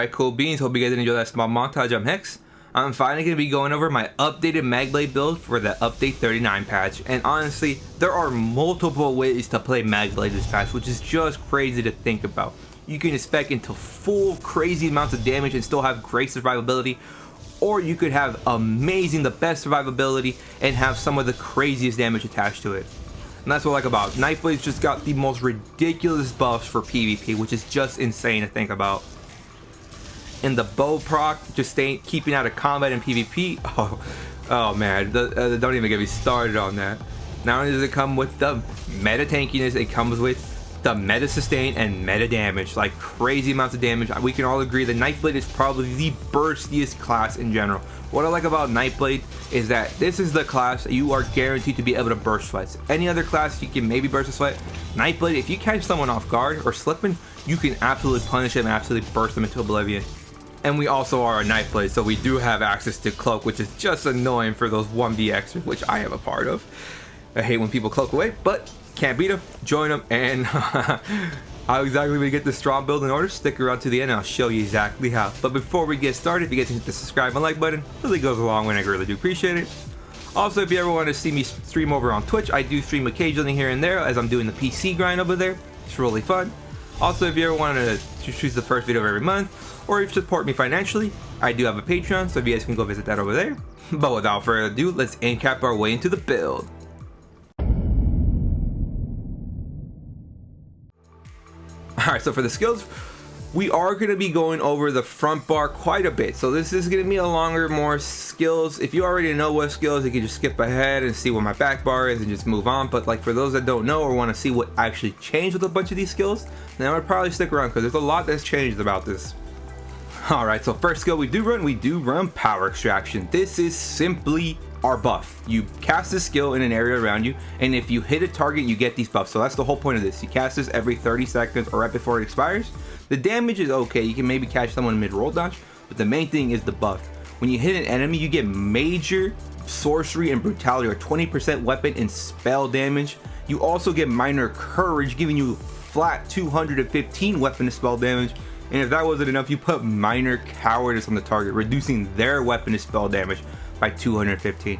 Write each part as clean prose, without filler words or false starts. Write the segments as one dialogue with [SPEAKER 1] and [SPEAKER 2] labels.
[SPEAKER 1] Alright, cool beans. Hope you guys enjoyed that small montage. I'm Hex. I'm finally going to be going over my updated MagBlade build for the Update 39 patch. And honestly, there are multiple ways to play MagBlade this patch, which is just crazy to think about. You can spec into full crazy amounts of damage and still have great survivability. Or you could have amazing, the best survivability, and have some of the craziest damage attached to it. And that's what I like about NightBlade's just got the most ridiculous buffs for PvP, which is just insane to think about. And the bow proc, just keeping out of combat in PvP. Oh man, don't even get me started on that. Not only does it come with the meta tankiness, it comes with the meta sustain and meta damage, like crazy amounts of damage. We can all agree that NightBlade is probably the burstiest class in general. What I like about NightBlade is that this is the class that you are guaranteed to be able to burst sweats. Any other class you can maybe burst a sweat. NightBlade, if you catch someone off guard or slipping, you can absolutely punish them and absolutely burst them into oblivion. And we also are a NightBlade, so we do have access to cloak, which is just annoying for those 1vxers, which I am a part of. I hate when people cloak away, but can't beat them, join them, and how exactly we get this strong build in order, stick around to the end and I'll show you exactly how. But before we get started, if you guys hit the subscribe and like button, it really goes a long way and I really do appreciate it. Also, if you ever want to see me stream over on Twitch, I do stream occasionally here and there as I'm doing the PC grind over there. It's really fun. Also, if you ever want to choose the first video of every month, or if you support me financially, I do have a Patreon, so if you guys can go visit that over there. But without further ado, let's cap our way into the build. Alright, so for the skills, we are going to be going over the front bar quite a bit. So this is going to be a longer, more skills. If you already know what skills, you can just skip ahead and see what my back bar is and just move on. But like for those that don't know or want to see what actually changed with a bunch of these skills, then I would probably stick around because there's a lot that's changed about this. Alright, so first skill we do run power extraction. This is simply our buff. You cast this skill in an area around you, and if you hit a target, you get these buffs. So that's the whole point of this. You cast this every 30 seconds or right before it expires. The damage is okay. You can maybe catch someone mid-roll dodge, but the main thing is the buff. When you hit an enemy, you get major sorcery and brutality, or 20% weapon and spell damage. You also get minor courage, giving you flat 215 weapon and spell damage. And if that wasn't enough, you put minor cowardice on the target, reducing their weapon and spell damage by 215.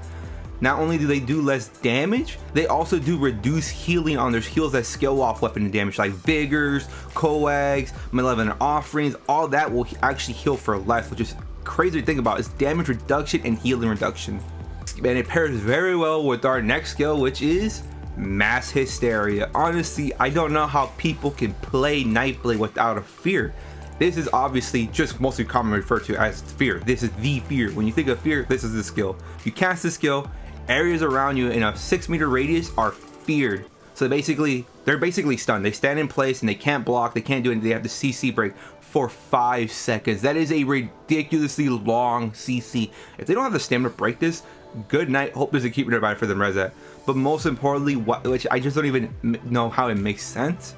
[SPEAKER 1] Not only do they do less damage, they also do reduce healing on their heals that scale off weapon and damage, like Vigors, Coags, Malevolent Offerings. All that will actually heal for less, which is crazy to think about. It's damage reduction and healing reduction. And it pairs very well with our next skill, which is Mass Hysteria. Honestly, I don't know how people can play NightBlade without a fear. This is obviously just mostly commonly referred to as fear. This is the fear. When you think of fear, this is the skill. You cast this skill, areas around you in a 6-meter radius are feared. So they're basically stunned. They stand in place and they can't block, they can't do anything. They have to CC break for 5 seconds. That is a ridiculously long CC. If they don't have the stamina to break this, good night. Hope there's a keeper nearby for them reset. But most importantly, which I just don't even know how it makes sense,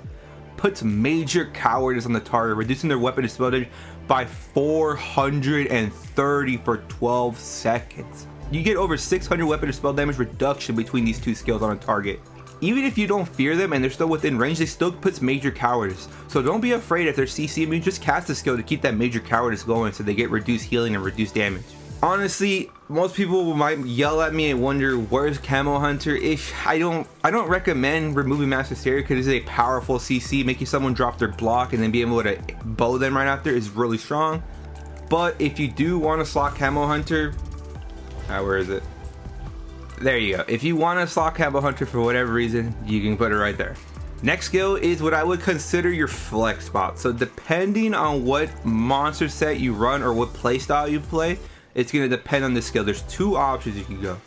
[SPEAKER 1] puts major cowardice on the target, reducing their weapon and spell damage by 430 for 12 seconds. You get over 600 weapon and spell damage reduction between these two skills on a target. Even if you don't fear them and they're still within range, they still puts major cowardice. So don't be afraid if they're CC immune, just cast the skill to keep that major cowardice going so they get reduced healing and reduced damage. Honestly, most people might yell at me and wonder where's Camo Hunter. I don't recommend removing Mass Hysteria because it's a powerful CC. Making someone drop their block and then be able to bow them right after is really strong. But if you do want to slot Camo Hunter, where is it? There you go. If you want to slot Camo Hunter for whatever reason, you can put it right there. Next skill is what I would consider your flex spot. So depending on what monster set you run or what playstyle you play, it's going to depend on the skill. There's two options you can go.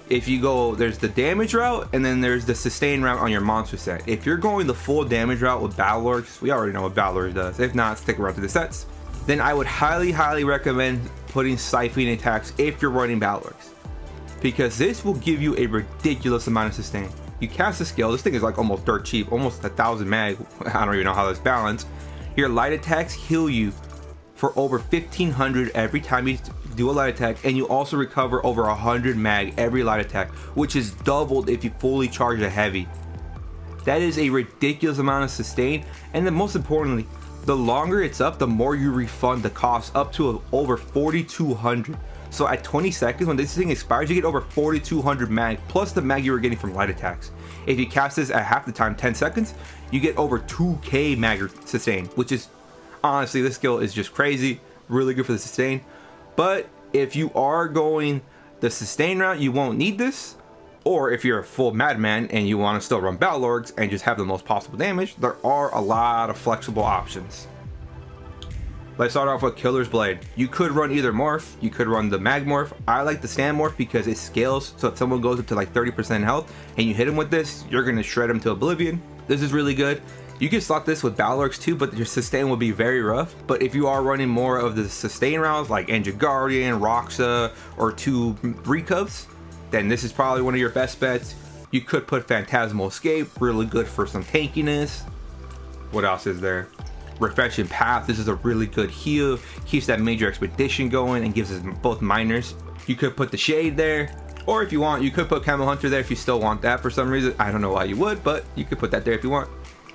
[SPEAKER 1] If you go, there's the damage route and then there's the sustain route on your monster set. If you're going the full damage route with Battle Orcs, we already know what Battle Orcs does. If not, stick around to the sets. Then I would highly recommend putting siphoning attacks if you're running Battle Orcs, because this will give you a ridiculous amount of sustain. You cast the skill, this thing is like almost dirt cheap, almost 1,000 mag. I don't even know how that's balanced. Your light attacks heal you for over 1,500 every time you do a light attack, and you also recover over 100 mag every light attack, which is doubled if you fully charge a heavy. That is a ridiculous amount of sustain, and then most importantly, the longer it's up, the more you refund the cost, up to over 4,200. So at 20 seconds, when this thing expires, you get over 4,200 mag, plus the mag you were getting from light attacks. If you cast this at half the time, 10 seconds, you get over 2k mag sustain, which is, honestly, this skill is just crazy. Really good for the sustain. But if you are going the sustain route, you won't need this. Or if you're a full madman and you want to still run Battle Orgs and just have the most possible damage, there are a lot of flexible options. Let's start off with Killer's Blade. You could run either morph, you could run the mag morph. I like the stand morph because it scales, so if someone goes up to like 30% health and you hit him with this, you're going to shred him to oblivion. This is really good. You can slot this with Battle Orgs too, but your sustain will be very rough. But if you are running more of the sustain routes like Engine Guardian, Roxa, or 2 Recovs, then this is probably one of your best bets. You could put Phantasmal Escape, really good for some tankiness. What else is there? Refreshing Path, this is a really good heal, keeps that major expedition going and gives us both minors. You could put the Shade there, or if you want, you could put Camel Hunter there if you still want that for some reason. I don't know why you would, but you could put that there if you want.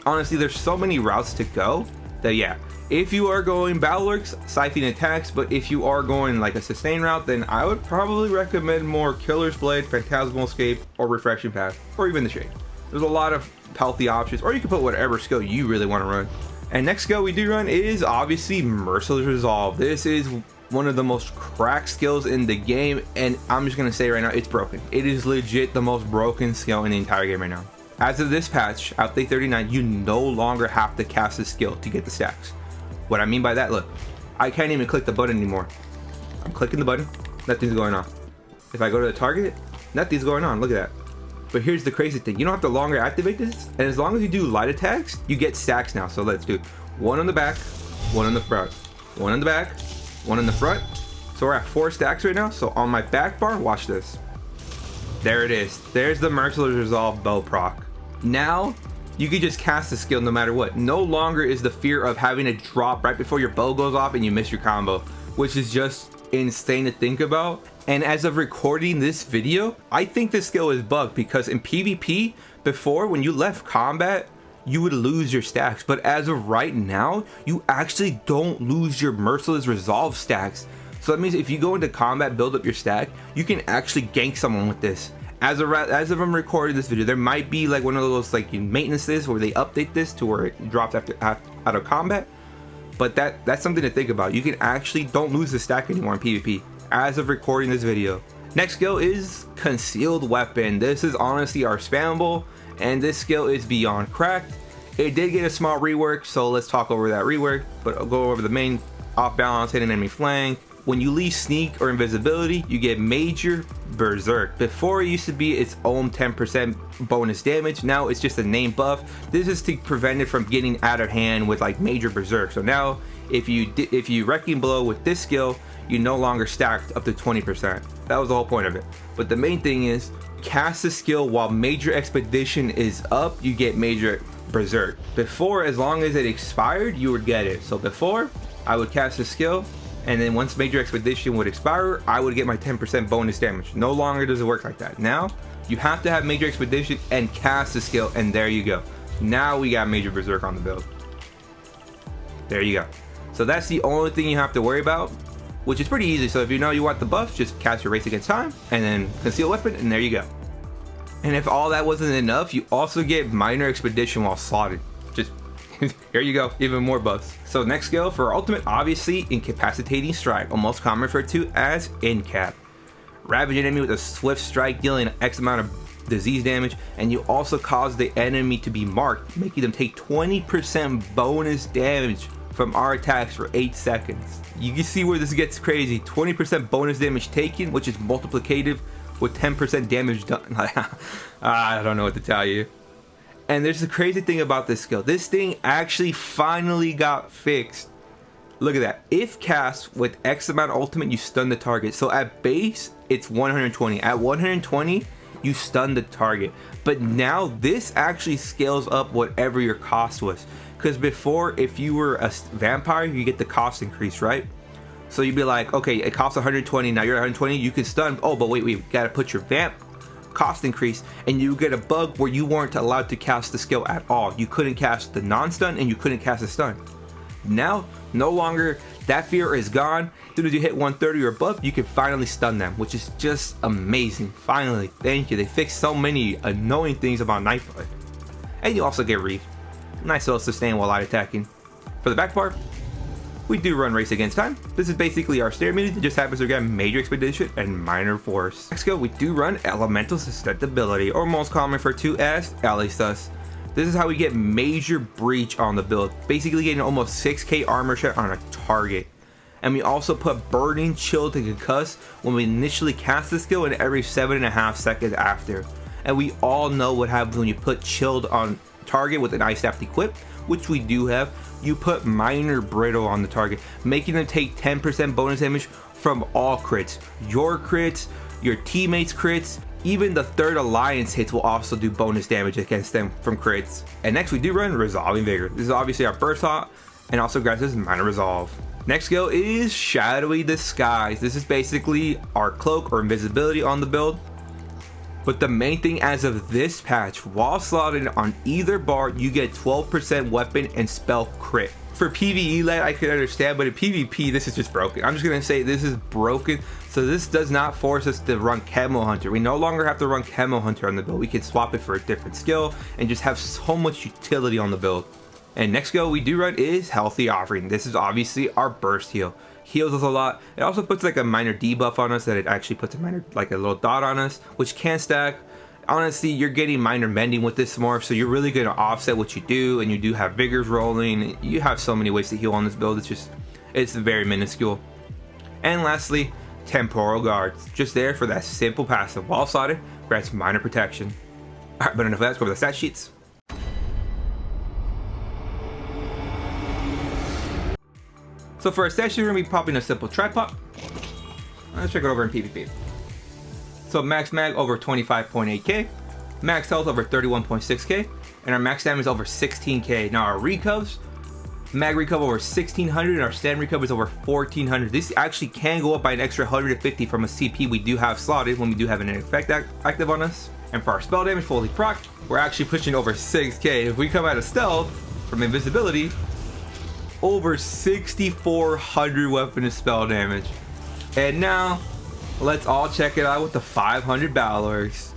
[SPEAKER 1] Honestly, there's so many routes to go that yeah, if you are going Battle Orgs, Scything attacks, but if you are going like a sustain route, then I would probably recommend more Killer's Blade, Phantasmal Escape, or Refreshing Path, or even the Shade. There's a lot of healthy options, or you can put whatever skill you really want to run. And next skill we do run is obviously Merciless Resolve. This is one of the most cracked skills in the game, and I'm just gonna say right now, it's broken. It is legit the most broken skill in the entire game right now. As of this patch, update 39, you no longer have to cast this skill to get the stacks. What I mean by that, look, I can't even click the button anymore. I'm clicking the button, nothing's going on. If I go to the target, nothing's going on, look at that. But here's the crazy thing, you don't have to longer activate this, and as long as you do light attacks, you get stacks now. So let's do 1 on the back, 1 on the front, 1 on the back, 1 on the front. So we're at 4 stacks right now. So on my back bar, watch this. There it is. There's the Merciless Resolve bow proc. Now, you can just cast the skill no matter what. No longer is the fear of having a drop right before your bow goes off and you miss your combo, which is just insane to think about. And as of recording this video, I think this skill is bugged because in PvP, before when you left combat, you would lose your stacks. But as of right now, you actually don't lose your Merciless Resolve stacks. So that means if you go into combat, build up your stack, you can actually gank someone with this. As of I'm recording this video, there might be like one of those like maintenances where they update this to where it drops out of combat. But that's something to think about. You can actually don't lose the stack anymore in PvP as of recording this video. Next skill is Concealed Weapon. This is honestly our spammable, and this skill is beyond cracked. It did get a small rework, so let's talk over that rework, but I'll go over the main off balance, hidden enemy flank. When you leave sneak or invisibility, you get major berserk. Before it used to be its own 10% bonus damage, now it's just a name buff. This is to prevent it from getting out of hand with like major berserk. So now if you Wrecking Blow with this skill, you no longer stacked up to 20%. That was the whole point of it. But the main thing is, cast the skill while major expedition is up, you get major berserk. Before, as long as it expired, you would get it. So before, I would cast the skill, and then once major expedition would expire, I would get my 10% bonus damage. No longer does it work like that. Now, you have to have major expedition and cast the skill, and there you go. Now we got major berserk on the build. There you go. So that's the only thing you have to worry about, which is pretty easy. So if you know you want the buff, just cast your Race Against Time, and then Conceal Weapon, and there you go. And if all that wasn't enough, you also get minor expedition while slotted. Just here you go, even more buffs. So next skill for ultimate, obviously Incapacitating Strike, or most commonly referred to as Incap. Ravage an enemy with a swift strike, dealing X amount of disease damage, and you also cause the enemy to be marked, making them take 20% bonus damage from our attacks for 8 seconds. You can see where this gets crazy. 20% bonus damage taken, which is multiplicative with 10% damage done. I don't know what to tell you. And there's the crazy thing about this skill. This thing actually finally got fixed. Look at that. If cast with X amount of ultimate, you stun the target. So at base, it's 120. At 120, you stun the target. But now this actually scales up whatever your cost was. Because before, if you were a vampire, you get the cost increase, right? So you'd be like, okay, it costs 120, now you're at 120, you can stun. Oh, but wait, we gotta put your vamp cost increase, and you get a bug where you weren't allowed to cast the skill at all. You couldn't cast the non-stun, and you couldn't cast the stun. Now, no longer that fear is gone. As soon as you hit 130 or above, you can finally stun them, which is just amazing. Finally, thank you. They fixed so many annoying things about NightBlade. And you also get Reef. Nice little sustain while light attacking. For the back part, we do run Race Against Time. This is basically our standard melee that just happens to get Major Expedition and Minor Force. Next skill, we do run Elemental Susceptibility, or most common for to as Alistus. This is how we get Major Breach on the build, basically getting almost 6k armor shot on a target. And we also put Burning Chill to concuss when we initially cast the skill and every 7.5 seconds after. And we all know what happens when you put Chilled on target with an Ice Staff equipped, which we do have. You put Minor Brittle on the target, making them take 10% bonus damage from all crits. Your crits, your teammates' crits, even the third alliance hits will also do bonus damage against them from crits. And next we do run Resolving Vigor. This is obviously our burst hot and also grants us Minor Resolve. Next skill is Shadowy Disguise. This is basically our cloak or invisibility on the build. But the main thing as of this patch, while slotted on either bar, you get 12% weapon and spell crit. For PvE led, I could understand, but in PvP, this is just broken. I'm just gonna say this is broken. So this does not force us to run Camo Hunter. We no longer have to run Camo Hunter on the build. We can swap it for a different skill and just have so much utility on the build. And next skill we do run is Healthy Offering. This is obviously our burst heal. Heals us a lot. It also puts like a minor debuff on us, that it actually puts a minor, like a little dot on us, which can stack. Honestly, you're getting minor mending with this morph, so you're really going to offset what you do, and you do have vigors rolling. You have so many ways to heal on this build. It's very minuscule. And lastly, Temporal Guards, just there for that simple passive. While slotted, grants minor protection. Alright, but enough of that, let's go over the stat sheets. So for our stat sheet, we're going to be popping a simple tripod. Let's check it over in PvP. So max mag over 25.8k, max health over 31.6k, and our max damage is over 16k. Now our recovs, mag recov over 1600, and our stand recov is over 1400. This actually can go up by an extra 150 from a CP we do have slotted when we do have an effect active on us. And for our spell damage fully proc, we're actually pushing over 6k. If we come out of stealth from invisibility, over 6,400 weapon and spell damage. And now let's all check it out with the 500 battle orcs.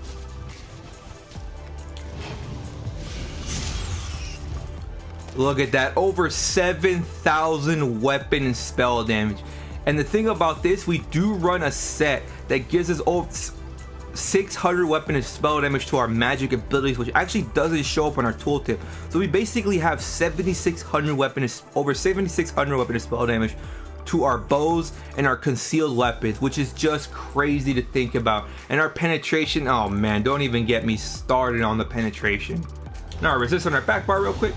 [SPEAKER 1] Look at that, over 7,000 weapon and spell damage. And the thing about this, we do run a set that gives us over 600 weapon and spell damage to our magic abilities, which actually doesn't show up on our tooltip. So we basically have 7,600 weapon, over 7,600 weapon and spell damage to our bows and our concealed weapons, which is just crazy to think about. And our penetration, oh man, don't even get me started on the penetration. Now our resist on our back bar real quick.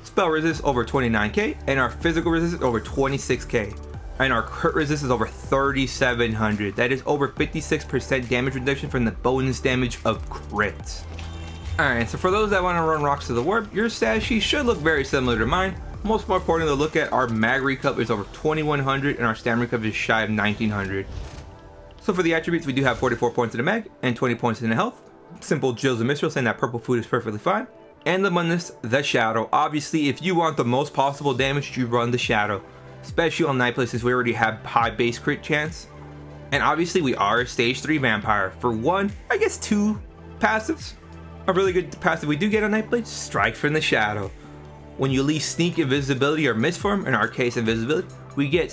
[SPEAKER 1] Spell resist over 29k, and our physical resist over 26k. And our crit resist is over 3,700. That is over 56% damage reduction from the bonus damage of crits. Alright, so for those that want to run Rocks to the Warp, your stat sheet should look very similar to mine. Most more importantly, look at our mag recov is over 2,100 and our stam recov is shy of 1,900. So for the attributes, we do have 44 points in the mag and 20 points in the health. Simple Jills and Mistral saying that purple food is perfectly fine. And the Mundus, the Shadow. Obviously, if you want the most possible damage, you run the Shadow. Especially on NightBlade, since we already have high base crit chance. And obviously we are a stage 3 vampire. For one, I guess 2 passives. A really good passive we do get on NightBlade, Strike from the Shadow. When you leave Sneak, Invisibility, or Misform, in our case Invisibility, we get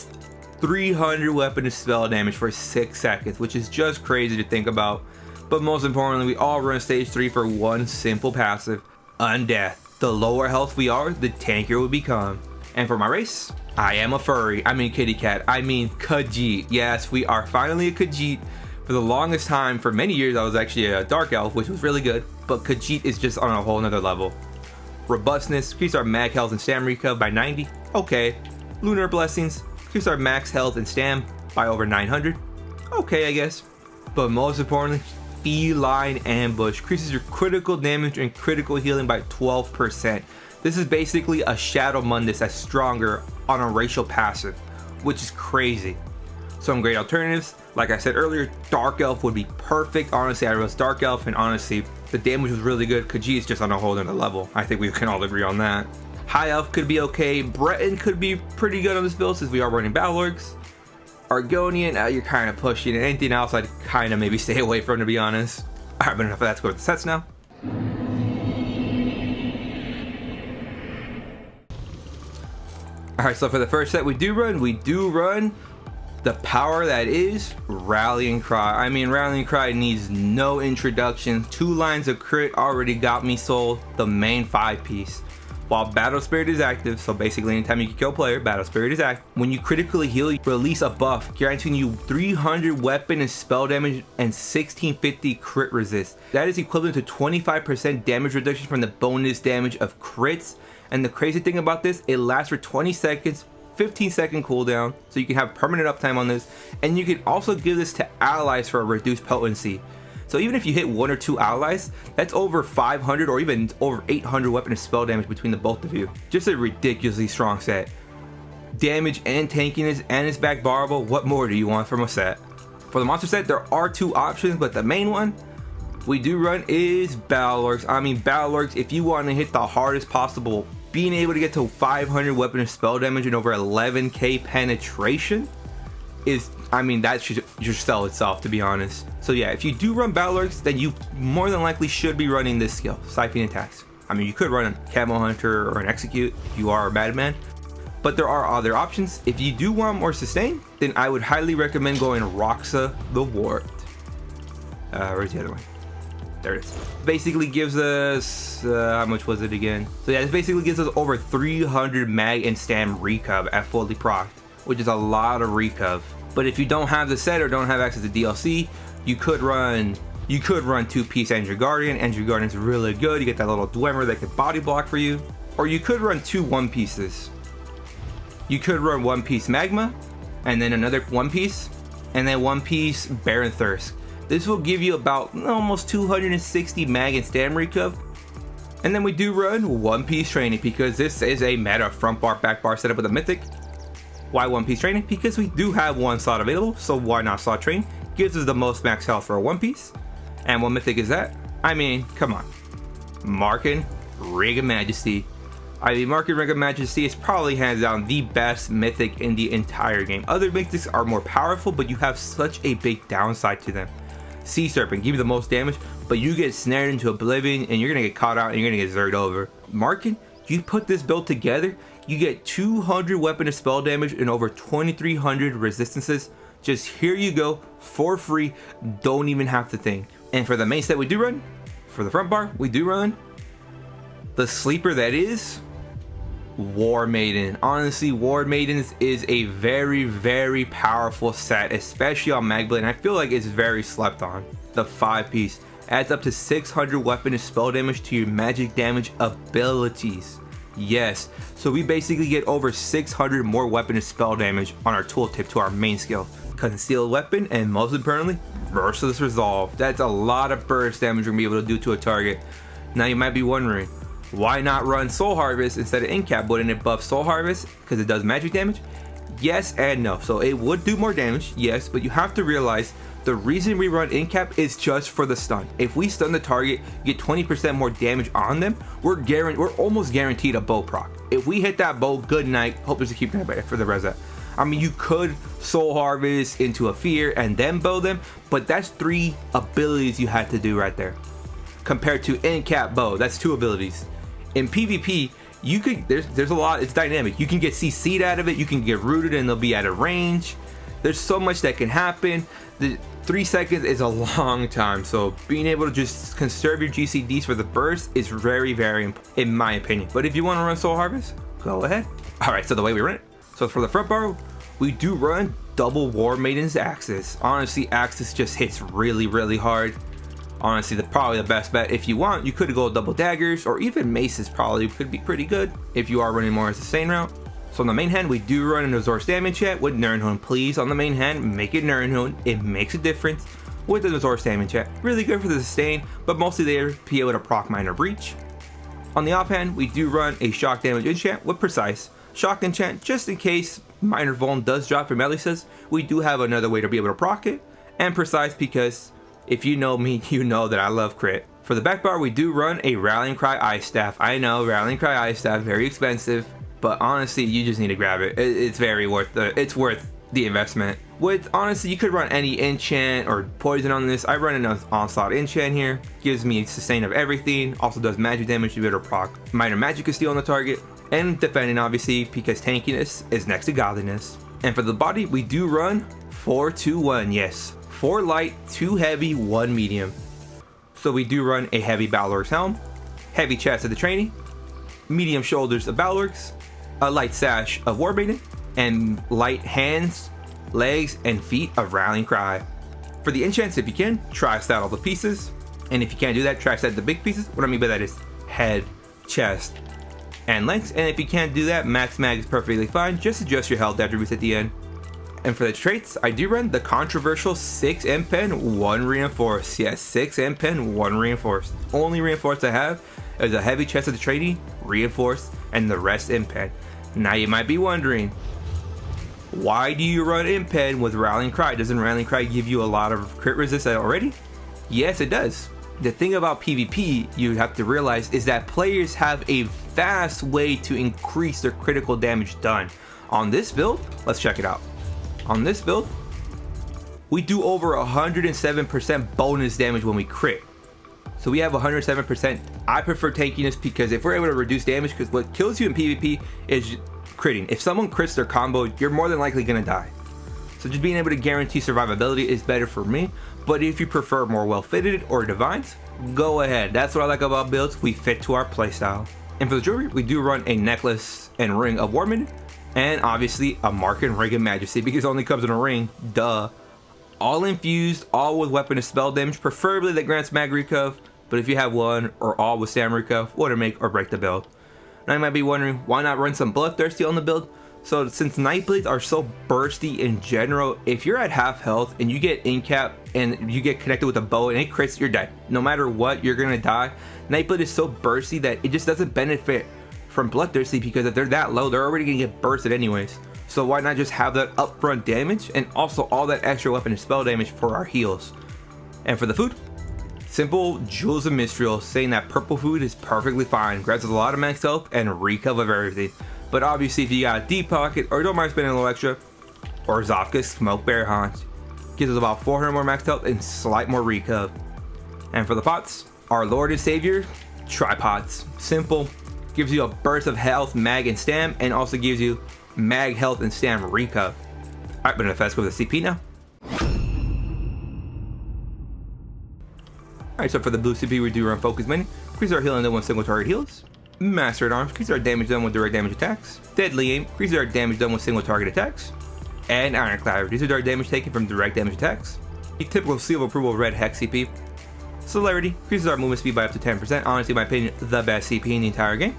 [SPEAKER 1] 300 weapon and spell damage for 6 seconds, which is just crazy to think about. But most importantly, we all run stage 3 for one simple passive, Undeath. The lower health we are, the tankier we become. And for my race, I am a furry. I mean kitty cat. I mean Khajiit. Yes, we are finally a Khajiit. For the longest time, for many years, I was actually a dark elf, which was really good. But Khajiit is just on a whole nother level. Robustness, increase our mag health and stam recov by 90. Okay. Lunar Blessings, increase our max health and stam by over 900. Okay, I guess. But most importantly, Feline Ambush, increases your critical damage and critical healing by 12%. This is basically a Shadow Mundus that's stronger on a racial passive, which is crazy. Some great alternatives, like I said earlier, Dark Elf would be perfect. Honestly, I was Dark Elf, and honestly, the damage was really good. Khajiit is just on a whole other level. I think we can all agree on that. High Elf could be okay. Breton could be pretty good on this build since we are running Battle Orcs. Argonian, you're kind of pushing. And anything else I'd kind of maybe stay away from, to be honest. Alright, but enough of that. Let's go with the sets now. Alright, so for the first set we do run the power that is Rallying Cry. I mean, Rallying Cry needs no introduction. 2 lines of crit already got me sold. The main 5-piece. While Battle Spirit is active, so basically anytime you can kill a player, Battle Spirit is active. When you critically heal, you release a buff, guaranteeing you 300 weapon and spell damage and 1650 crit resist. That is equivalent to 25% damage reduction from the bonus damage of crits. And the crazy thing about this, it lasts for 20 seconds, 15-second cooldown, so you can have permanent uptime on this. And you can also give this to allies for a reduced potency. So even if you hit 1 or 2 allies, that's over 500 or even over 800 weapon and spell damage between the both of you. Just a ridiculously strong set. Damage and tankiness and it's back barrable. What more do you want from a set? For the monster set, there are 2 options, but the main one we do run is Battle Orcs. I mean, Battle Orcs, if you want to hit the hardest possible, being able to get to 500 weapon and spell damage and over 11k penetration is, I mean, that should just sell itself, to be honest. So yeah, if you do run Battle Orcs, then you more than likely should be running this skill, Siphoning Attacks. I mean, you could run a Camo Hunter or an Execute if you are a Madman, but there are other options. If you do want more sustain, then I would highly recommend going Roxa the Warped. Where's the other one? There it is. Basically gives us, how much was it again? So yeah, this basically gives us over 300 mag and stam recov at fully procced, which is a lot of recov. But if you don't have the set or don't have access to DLC, you could run 2-piece Andrew Guardian. Andrew Guardian is really good. You get that little Dwemer that can body block for you. Or you could run 2 1-pieces. You could run 1-piece Magma, and then another 1-piece, and then 1-piece Baron Thirst. This will give you about almost 260 mag and stam recov. And then we do run 1-piece training because this is a meta front bar, back bar setup with a mythic. Why 1-piece training? Because we do have 1 slot available, so why not slot train? Gives us the most max health for a 1-piece. And what mythic is that? I mean, come on. Markin Ring of Majesty. I mean, Markin Ring of Majesty is probably hands down the best mythic in the entire game. Other mythics are more powerful, but you have such a big downside to them. Sea Serpent, give you the most damage, but you get snared into oblivion and you're gonna get caught out and you're gonna get zerged over. Markin, you put this build together, you get 200 weapon and spell damage and over 2300 resistances. Just here you go, for free, don't even have to think. And for the main set we do run, for the front bar, we do run the sleeper that is War Maiden. Honestly, War Maidens is a very, very powerful set, especially on MagBlade, and I feel like it's very slept on. The 5-piece adds up to 600 weapon and spell damage to your magic damage abilities. Yes, so we basically get over 600 more weapon and spell damage on our tooltip to our main skill. Concealed weapon, and most importantly, Merciless Resolve. That's a lot of burst damage we're gonna be able to do to a target. Now you might be wondering, why not run Soul Harvest instead of Incap? Wouldn't it buff Soul Harvest because it does magic damage? Yes and no. So it would do more damage, yes, but you have to realize the reason we run Incap is just for the stun. If we stun the target, get 20% more damage on them, we're almost guaranteed a bow proc. If we hit that bow, good night. Hope there's a keep that for the reset. I mean, you could Soul Harvest into a Fear and then bow them, but that's 3 abilities you had to do right there. Compared to Incap bow, that's 2 abilities. In PvP, you could there's a lot, it's dynamic. You can get CC'd out of it, you can get rooted and they'll be out of range. There's so much that can happen. The 3 seconds is a long time, so being able to just conserve your GCDs for the burst is very, very important, in my opinion. But if you want to run Soul Harvest, go ahead. Alright, so the way we run it. So for the front bar, we do run double War Maiden's Axis. Honestly, Axis just hits really, really hard. Honestly, probably the best bet. If you want, you could go double daggers, or even maces probably could be pretty good if you are running more as a sustain route. So on the main hand, we do run an Azor Stamina chat with Nirnhund. Please, on the main hand, make it Nirnhund. It makes a difference with the Azor Stamina chat. Really good for the sustain, but mostly there to be able to proc Minor Breach. On the offhand, we do run a shock damage enchant with Precise. Shock enchant, just in case Minor Vuln does drop from Melissa's, we do have another way to be able to proc it. And Precise because if you know me, you know that I love crit. For the back bar, we do run a Rallying Cry Ice Staff. I know, Rallying Cry Ice Staff, very expensive, but honestly, you just need to grab it. It's very worth it's worth the investment. With, honestly, you could run any enchant or poison on this. I run an onslaught enchant here. Gives me sustain of everything. Also does magic damage to be able to proc minor Magicka steal on the target. And defending, obviously, because Tankiness is next to Godliness. And for the body, we do run 4-2-1, yes. 4 light, 2 heavy, 1 medium. So we do run a heavy Balorg's helm, heavy chest of the training, medium shoulders of Balorg's, a light sash of Warmaiden, and light hands, legs, and feet of Rallying Cry. For the enchants, if you can, tri-stat all the pieces. And if you can't do that, tri-stat the big pieces. What I mean by that is head, chest, and legs. And if you can't do that, max mag is perfectly fine. Just adjust your health attributes at the end. And for the traits, I do run the controversial 6 M-Pen, 1 reinforced. Yes, 6 M-Pen, 1 reinforced. Only reinforced I have is a heavy chest of the training, reinforced, and the rest M-Pen. Now you might be wondering, why do you run M-Pen with Rallying Cry? Doesn't Rallying Cry give you a lot of crit resist already? Yes, it does. The thing about PvP you have to realize is that players have a vast way to increase their critical damage done. On this build, let's check it out. On this build, we do over 107% bonus damage when we crit. So we have 107%. I prefer Tankiness because if we're able to reduce damage, because what kills you in PvP is critting. If someone crits their combo, you're more than likely gonna die. So just being able to guarantee survivability is better for me. But if you prefer more well-fitted or divines, go ahead. That's what I like about builds. We fit to our playstyle. And for the jewelry, we do run a necklace and ring of Warmaiden, and obviously a mark and ring of Majesty because it only comes in a ring, duh. All infused, all with weapon and spell damage, preferably that grants mag recov, but if you have one or all with stam recov, would make or break the build. Now you might be wondering, why not run some Bloodthirsty on the build? So since NightBlades are so bursty in general, if you're at half health and you get in-cap and you get connected with a bow and it crits, you're dead. No matter what, you're gonna die. NightBlade is so bursty that it just doesn't benefit from Bloodthirsty because if they're that low, they're already gonna get bursted anyways. So why not just have that upfront damage and also all that extra weapon and spell damage for our heals? And for the food, simple Jewels of Mistral, saying that purple food is perfectly fine, grants us a lot of max health and recover of everything. But obviously if you got a deep pocket or don't mind spending a little extra, or Zofka Smoke Bear Haunch, gives us about 400 more max health and slight more recover. And for the pots, our Lord and Savior, Tripods. Simple, gives you a burst of health, mag, and stam, and also gives you mag, health, and stam recover. Alright, but let's go with the CP now. Alright, so for the blue CP, we do run Focus Mini. Increase our healing done when single target heals. Master at Arms, increase our damage done with direct damage attacks. Deadly Aim, increase our damage done with single target attacks. And Ironclad, reduces our damage taken from direct damage attacks. The typical seal of approval red Hex CP. Celerity, increases our movement speed by up to 10%. Honestly, in my opinion, the best CP in the entire game.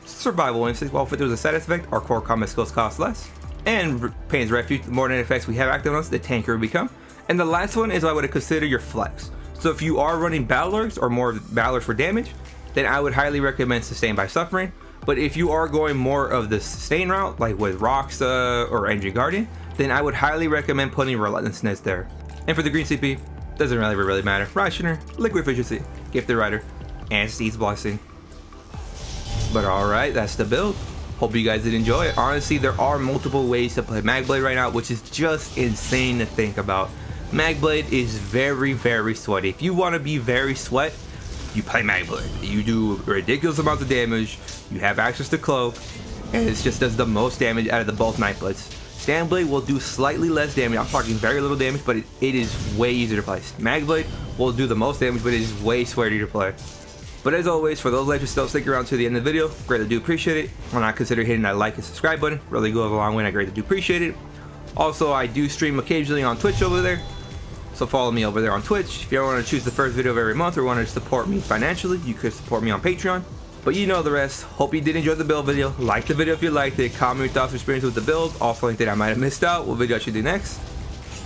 [SPEAKER 1] Survival Instinct, while if there's a status effect, our core combat skills cost less. And Pain's Refuge, the more net effects we have active on us, the tankier we become. And the last one is what I would consider your flex. So if you are running Balorgs or more Balorgs for damage, then I would highly recommend Sustain by Suffering. But if you are going more of the sustain route, like with Roxa or Engine Guardian, then I would highly recommend putting Relentlessness there. And for the green CP, doesn't really matter. Rationer, Liquid Efficiency, Gifted Rider, and Steed's Blessing. But alright, that's the build. Hope you guys did enjoy it. Honestly, there are multiple ways to play MagBlade right now, which is just insane to think about. MagBlade is very sweaty. If you want to be very sweat, you play MagBlade. You do ridiculous amounts of damage, you have access to Cloak, and it just does the most damage out of the both NightBlades. Standblade will do slightly less damage. I'm talking very little damage, but it is way easier to play. MagBlade will do the most damage, but it is way sweatier to play. But as always, for those legends still stick around to the end of the video, greatly do appreciate it. When I consider hitting that like and subscribe button, really goes a long way and I greatly do appreciate it. Also, I do stream occasionally on Twitch over there, so follow me over there on Twitch. If you ever want to choose the first video of every month or want to support me financially, you could support me on Patreon. But you know the rest. Hope you did enjoy the build video. Like the video if you liked it. Comment your thoughts or experience with the build. Also anything I might have missed out, what video I should do next.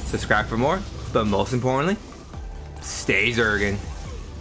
[SPEAKER 1] Subscribe for more. But most importantly, stay Zerging.